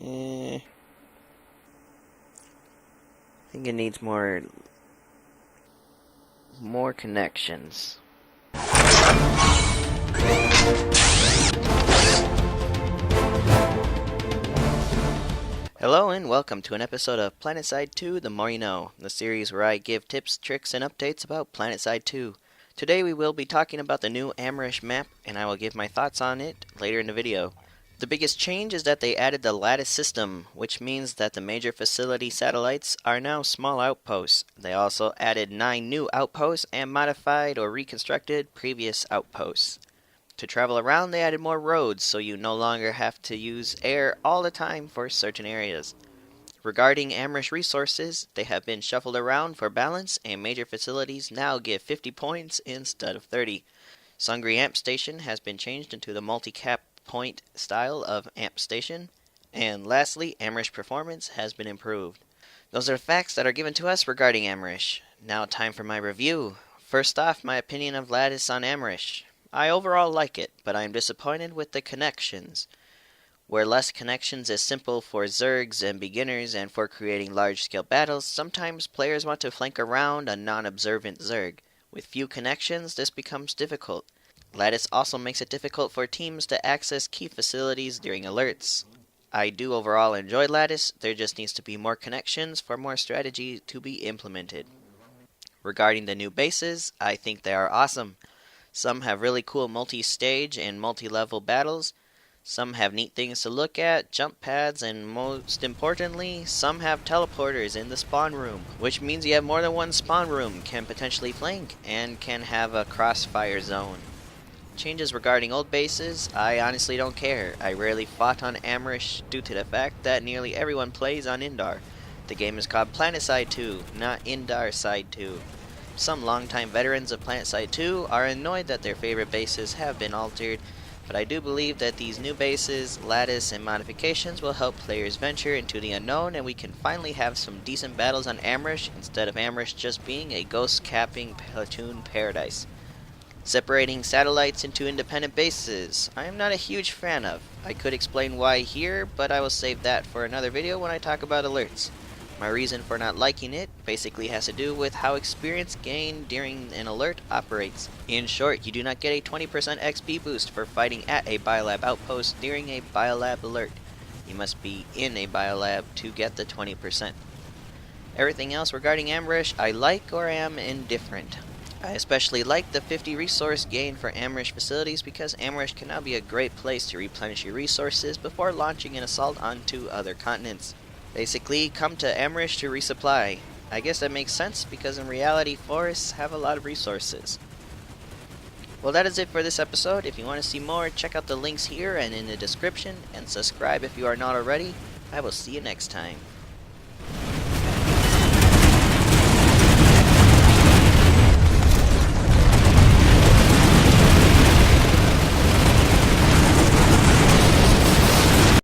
I think it needs more connections. Hello and welcome to an episode of Planetside 2, The More You Know, the series where I give tips, tricks, and updates about Planetside 2. Today we will be talking about the new Amerish map, and I will give my thoughts on it later in the video. The biggest change is that they added the lattice system, which means that the major facility satellites are now small outposts. They also added 9 new outposts and modified or reconstructed previous outposts. To travel around, they added more roads, so you no longer have to use air all the time for certain areas. Regarding Amerish resources, they have been shuffled around for balance, and major facilities now give 50 points instead of 30. Sungri Amp Station has been changed into the multi-cap point style of Amp Station. And lastly, Amerish performance has been improved. Those are facts that are given to us regarding Amerish. Now time for my review. First off, my opinion of Lattice on Amerish. I overall like it, but I am disappointed with the connections. Where less connections is simple for Zergs and beginners and for creating large-scale battles, sometimes players want to flank around a non-observant Zerg. With few connections, this becomes difficult. Lattice also makes it difficult for teams to access key facilities during alerts. I do overall enjoy Lattice, there just needs to be more connections for more strategy to be implemented. Regarding the new bases, I think they are awesome. Some have really cool multi-stage and multi-level battles. Some have neat things to look at, jump pads, and most importantly, some have teleporters in the spawn room, which means you have more than one spawn room, can potentially flank, and can have a crossfire zone. Changes regarding old bases, I honestly don't care. I rarely fought on Amerish due to the fact that nearly everyone plays on Indar. The game is called Planetside 2, not Indar Side 2. Some longtime veterans of Planetside 2 are annoyed that their favorite bases have been altered, but I do believe that these new bases, lattice, and modifications will help players venture into the unknown, and we can finally have some decent battles on Amerish instead of Amerish just being a ghost-capping platoon paradise. Separating satellites into independent bases, I am not a huge fan of. I could explain why here, but I will save that for another video when I talk about alerts. My reason for not liking it basically has to do with how experience gained during an alert operates. In short, you do not get a 20% XP boost for fighting at a biolab outpost during a biolab alert. You must be in a biolab to get the 20%. Everything else regarding Amerish I like or am indifferent. I especially like the 50 resource gain for Amerish facilities because Amerish can now be a great place to replenish your resources before launching an assault onto other continents. Basically, come to Amerish to resupply. I guess that makes sense because in reality forests have a lot of resources. Well, that is it for this episode. If you want to see more, check out the links here and in the description, and subscribe if you are not already. I will see you next time.